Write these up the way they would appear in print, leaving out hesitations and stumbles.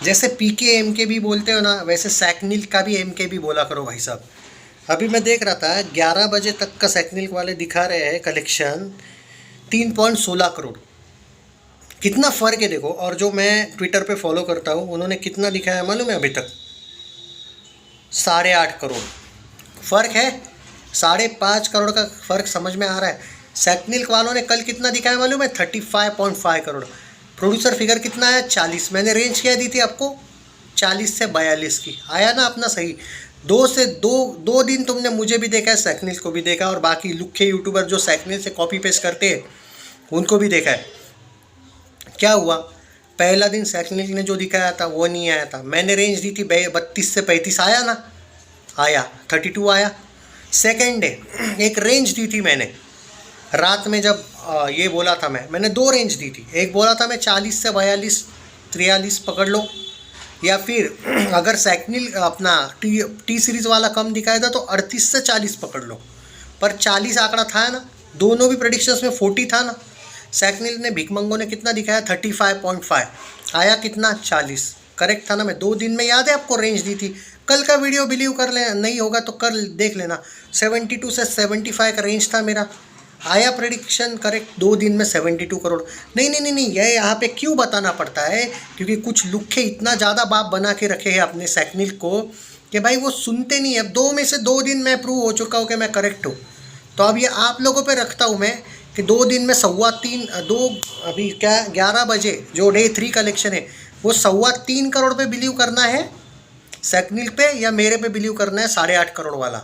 जैसे पीके एम के भी बोलते हो ना, वैसे सैकनिल का भी एम के भी बोला करो भाई साहब। अभी मैं देख रहा था 11 बजे तक का सैकनिल वाले दिखा रहे हैं कलेक्शन 3.16 करोड़। कितना फ़र्क है देखो। और जो मैं ट्विटर पे फॉलो करता हूँ उन्होंने कितना दिखाया है मालूम है अभी तक? 8.5 करोड़। फ़र्क है 5.5 करोड़ का फ़र्क समझ में आ रहा है। सैकनिल वालों ने कल कितना दिखाया मालूम है? 35.5 करोड़। प्रोड्यूसर फिगर कितना है? 40। मैंने रेंज क्या दी थी आपको? 40 से 42 की। आया ना अपना सही। दो दिन तुमने मुझे भी देखा है, सैकनिल को भी देखा, और बाकी लुखे यूट्यूबर जो सैकनिल से कॉपी पेस्ट करते हैं उनको भी देखा है। क्या हुआ? पहला दिन सैकनिल ने जो दिखाया था वो नहीं आया था। मैंने रेंज दी थी 32 से 35। आया ना? आया। 32 आया। सेकेंड डे एक रेंज दी थी मैंने रात में, जब ये बोला था मैंने 2 रेंज दी थी। एक बोला था मैं 40 से 42 43 पकड़ लो, या फिर अगर सैकनिल अपना टी सीरीज़ वाला कम दिखाया था तो 38 से 40 पकड़ लो। पर 40 आंकड़ा था ना, दोनों भी प्रेडिक्शंस में 40 था ना। सैकनिल ने, भिकमंगो ने कितना दिखाया? 35.5। आया कितना? 40। करेक्ट था ना? मैं 2 दिन में, याद है आपको, रेंज दी थी। कल का वीडियो बिलीव कर ले, नहीं होगा तो कल देख लेना। 72 से 75 का रेंज था मेरा। आया प्रेडिक्शन करेक्ट 2 दिन में 72 करोड़। नहीं नहीं नहीं नहीं, यह यहाँ पे क्यों बताना पड़ता है? क्योंकि कुछ लुखे इतना ज़्यादा बाप बना के रखे हैं अपने सैकनिल को कि भाई वो सुनते नहीं है। अब 2 में से 2 दिन मैं प्रूव हो चुका हूँ कि मैं करेक्ट हूँ। तो अब ये आप लोगों पे रखता हूँ मैं कि 2 दिन में 2.25 अभी क्या 11 बजे जो डे 3 कलेक्शन है वो 3.25 करोड़ पे बिलीव करना है सैकनिल पे, या मेरे पे बिलीव करना है 8.5 करोड़ वाला?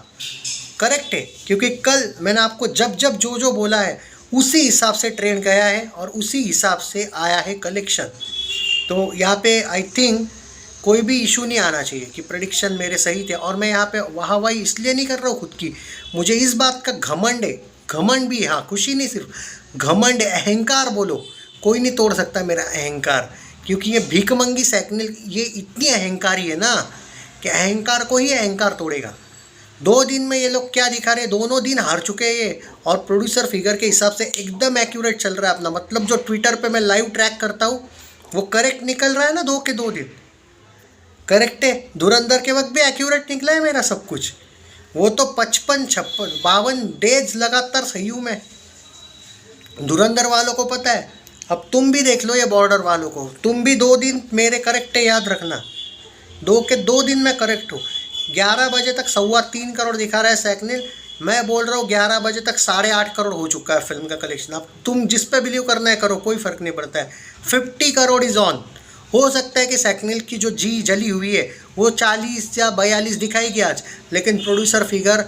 करेक्ट है, क्योंकि कल मैंने आपको जब जब जो बोला है उसी हिसाब से ट्रेंड गया है और उसी हिसाब से आया है कलेक्शन। तो यहाँ पे आई थिंक कोई भी इशू नहीं आना चाहिए कि प्रेडिक्शन मेरे सही थे। और मैं यहाँ पे वाहवाही इसलिए नहीं कर रहा हूँ खुद की, मुझे इस बात का घमंड है। घमंड भी, हाँ, खुशी नहीं, सिर्फ घमंड है, अहंकार बोलो। कोई नहीं तोड़ सकता मेरा अहंकार, क्योंकि ये भिकमंगी सैकनिल ये इतनी अहंकारी है ना कि अहंकार को ही अहंकार तोड़ेगा। 2 दिन में ये लोग क्या दिखा रहे हैं? दोनों दिन हार चुके हैं ये, और प्रोड्यूसर फिगर के हिसाब से एकदम एक्यूरेट चल रहा है अपना। मतलब जो ट्विटर पे मैं लाइव ट्रैक करता हूँ वो करेक्ट निकल रहा है ना। 2 के 2 दिन करेक्ट है। धुरंधर के वक्त भी एक्यूरेट निकला है मेरा सब कुछ। वो तो 55 56 52 डेज लगातार सही हूँ मैं। धुरंधर वालों को पता है। अब तुम भी देख लो ये बॉर्डर वालों को, तुम भी 2 दिन मेरे करेक्ट है, याद रखना। 2 के 2 दिन में करेक्ट हूँ। 11 बजे तक 3.25 करोड़ दिखा रहा है सैकनिल। मैं बोल रहा हूँ 11 बजे तक 8.5 करोड़ हो चुका है फिल्म का कलेक्शन। अब तुम जिस पे बिलीव करना है करो, कोई फ़र्क नहीं पड़ता है। 50 करोड़ इज़ ऑन। हो सकता है कि सैकनिल की जो जी जली हुई है वो 40 या 42 दिखाएगी आज, लेकिन प्रोड्यूसर फिगर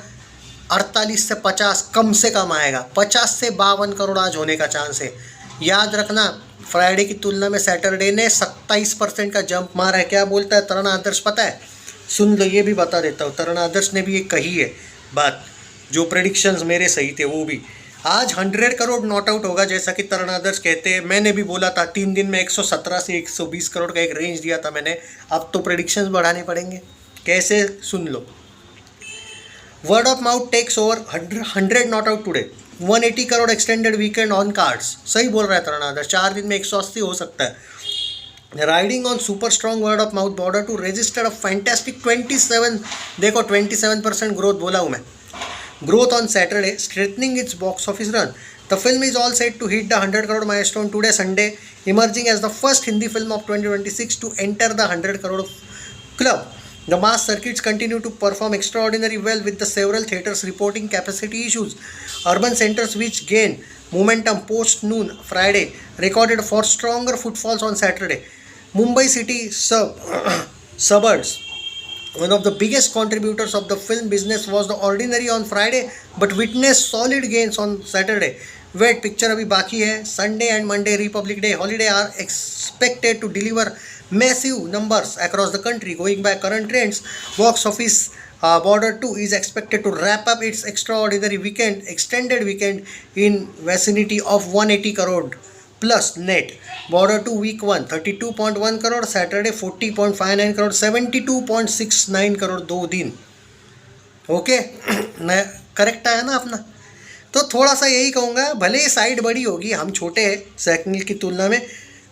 48 से 50 कम से कम आएगा। 50 से 52 करोड़ आज होने का चांस है। याद रखना, फ्राइडे की तुलना में सैटरडे ने 27% का जंप मारा है। क्या बोलता है तरण आदर्श पता है? सुन लो, ये भी बता देता हूँ। तरण आदर्श ने भी एक कही है बात, जो प्रेडिक्शंस मेरे सही थे वो भी। आज 100 करोड़ नॉट आउट होगा जैसा कि तरण आदर्श कहते हैं। मैंने भी बोला था 3 दिन में 117 से 120 करोड़ का एक रेंज दिया था मैंने। अब तो प्रेडिक्शंस बढ़ाने पड़ेंगे। कैसे? सुन लो। Word of mouth takes over 100 not out today. 180 crore extended weekend on cards. सही बोल रहा है तरण आदर्श। 4 दिन में 180 हो सकता है। Riding on super strong word of mouth border to register a fantastic 27, देखो 27% ग्रोथ बोला हूँ मैं। Growth on Saturday, strengthening its box office run. The film is all set to hit the 100 crore milestone today Sunday, emerging as the first Hindi film of 2026 to enter the 100 crore club. The mass circuits continue to perform extraordinarily well, with the several theatres reporting capacity issues. Urban centers, which gained momentum post noon Friday, recorded for stronger footfalls on Saturday. Mumbai city suburbs, one of the biggest contributors of the film business, was The Ordinary on Friday, but witnessed solid gains on Saturday. Wait, picture अभी बाकी है। Sunday and Monday, Republic Day holiday, are expected to deliver massive numbers across the country. Going by current trends, box office Border 2 is expected to wrap up its extraordinary extended weekend in vicinity of 180 crore plus net. Border 2 week 1 32.1 crore, Saturday 40.59 crore, 72.69 crore 2 दिन। Okay मैं correct आया ना अपना? तो थोड़ा सा यही कहूँगा, भले ही साइड बड़ी होगी, हम छोटे हैं सैकनिल की तुलना में,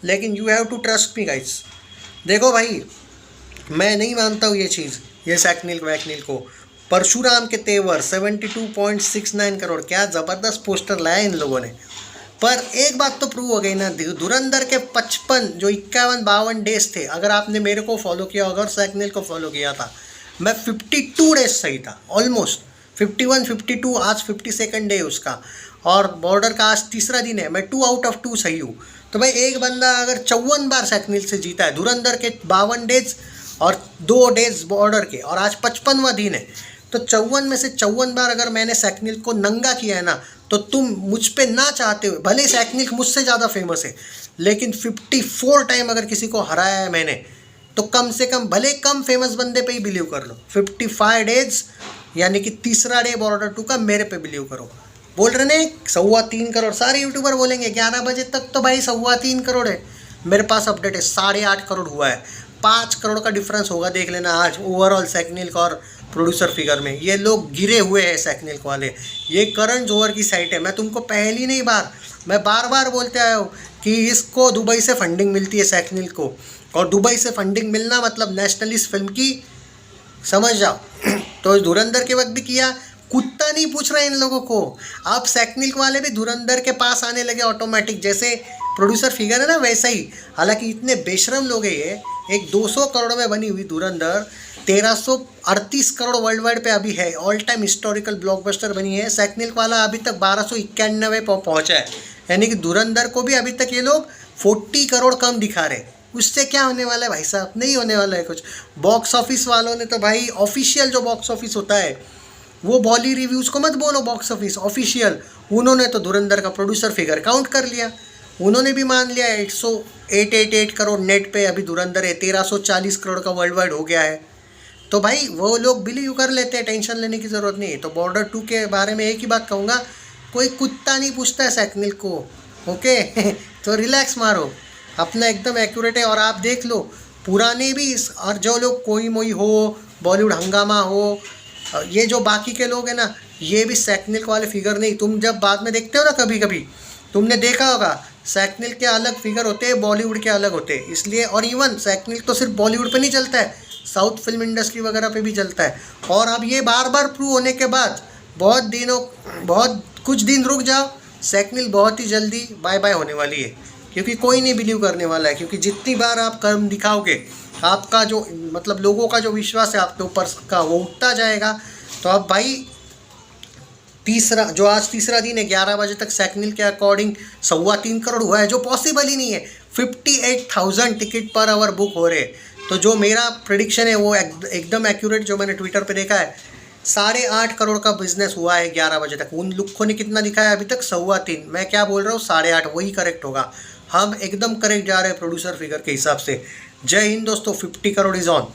लेकिन you have to trust me guys. देखो भाई, मैं नहीं मानता हूँ ये चीज़, ये सैक्निल वैक्निल को। परशुराम के तेवर 72.69 करोड़, क्या ज़बरदस्त पोस्टर लाया इन लोगों ने। पर एक बात तो प्रूव हो गई ना, धुरंधर के 55 जो 51-52 डेज थे, अगर आपने मेरे को फॉलो किया, अगर सैक्निल को फॉलो किया था, मैं 52 डेज सही था ऑलमोस्ट, 51 52, आज 52nd डे उसका, और बॉर्डर का आज तीसरा दिन है, मैं 2 आउट ऑफ 2 सही हूँ। तो भाई एक बंदा अगर 54 बार सैक्निल से जीता है, धुरंधर के 52 डेज और 2 डेज बॉर्डर के, और आज 55वां दिन है, तो 54 में से 54 बार अगर मैंने सैक्निल को नंगा किया है ना, तो तुम मुझ पे ना चाहते हुए, भले सैक्निल मुझसे ज़्यादा फेमस है, लेकिन 54 टाइम अगर किसी को हराया है मैंने, तो कम से कम, भले कम फेमस बंदे पे ही बिलीव कर लो, 55 डेज यानी कि तीसरा डे बॉर्डर 2 का, मेरे पे बिलीव करो। बोल रहे ने 3.25 करोड़, सारे यूट्यूबर बोलेंगे 11 बजे तक तो भाई 3.25 करोड़ है, मेरे पास अपडेट है 8.5 करोड़ हुआ है। 5 करोड़ का डिफरेंस होगा, देख लेना आज ओवरऑल सैक्निल का और प्रोड्यूसर फिगर में। ये लोग गिरे हुए हैं सैक्निल वाले, ये करण जौहर की साइट है। मैं तुमको पहली नहीं बार, मैं बार बार बोलते आया हूँ कि इसको दुबई से फंडिंग मिलती है सैक्निल को, और दुबई से फंडिंग मिलना मतलब नेशनलिस्ट फिल्म की, समझ जाओ। तो धुरंधर के वक्त भी किया, कुत्ता नहीं पूछ रहा है इन लोगों को। अब सैक्निल वाले भी धुरंधर के पास आने लगे ऑटोमेटिक, जैसे प्रोड्यूसर फिगर है ना वैसा ही। हालांकि इतने बेशरम लोग हैं ये, एक 200 करोड़ में बनी हुई धुरंधर 1338 करोड़ वर्ल्ड वाइड पे अभी है, ऑल टाइम हिस्टोरिकल ब्लॉकबस्टर बनी है। सैक्निल वाला अभी तक 1291 पहुँचा है, यानी कि धुरंधर को भी अभी तक ये लोग 40 करोड़ कम दिखा रहे। उससे क्या होने वाला है भाई साहब, नहीं होने वाला है कुछ। बॉक्स ऑफिस वालों ने तो भाई, ऑफिशियल जो बॉक्स ऑफिस होता है, वो बॉली रिव्यूज़ को मत बोलो, बॉक्स ऑफिस ऑफिशियल, उन्होंने तो धुरंधर का प्रोड्यूसर फिगर काउंट कर लिया, उन्होंने भी मान लिया 888 करोड़ नेट पे अभी धुरंधर है, 1340 करोड़ का वर्ल्ड वाइड हो गया है। तो भाई वो लोग बिलीव कर लेते हैं, टेंशन लेने की ज़रूरत नहीं है। तो बॉर्डर 2 के बारे में एक ही बात कहूँगा, कोई कुत्ता नहीं पूछता है सैक्निल को, ओके। तो रिलैक्स मारो, अपना एकदम एक्यूरेट है। और आप देख लो पुराने भी, और जो लोग कोई मोई हो, बॉलीवुड हंगामा हो, ये जो बाकी के लोग हैं ना, ये भी सैक्निल वाले फिगर नहीं। तुम जब बाद में देखते हो ना, कभी कभी तुमने देखा होगा सैक्निल के अलग फिगर होते हैं, बॉलीवुड के अलग होते हैं, इसलिए। और इवन सैक्निल तो सिर्फ बॉलीवुड पे नहीं चलता है, साउथ फिल्म इंडस्ट्री वगैरह पे भी चलता है। और अब ये बार बार प्रूव होने के बाद बहुत कुछ दिन रुक जाओ, सैक्निल बहुत ही जल्दी बाय बाय होने वाली है, क्योंकि कोई नहीं बिलीव करने वाला है। क्योंकि जितनी बार आप कर्म दिखाओगे, आपका जो मतलब लोगों का जो विश्वास है आपके ऊपर का, वो उठता जाएगा। तो अब भाई आज तीसरा दिन है, 11 बजे तक सैक्निल के अकॉर्डिंग 3.25 करोड़ हुआ है, जो पॉसिबल ही नहीं है। 58,000 टिकट पर आवर बुक हो रहे। तो जो मेरा प्रेडिक्शन है वो एकदम एक्यूरेट, जो मैंने ट्विटर पे देखा है, 8.5 करोड़ का बिजनेस हुआ है 11 बजे तक। उन लुक्खों ने कितना दिखाया अभी तक? 3.25। मैं क्या बोल रहा हूँ, 8.5, वही करेक्ट होगा। हम एकदम करेक्ट जा रहे हैं प्रोड्यूसर फिगर के हिसाब से। जय हिंद दोस्तों, 50 करोड़ इज़ ऑन।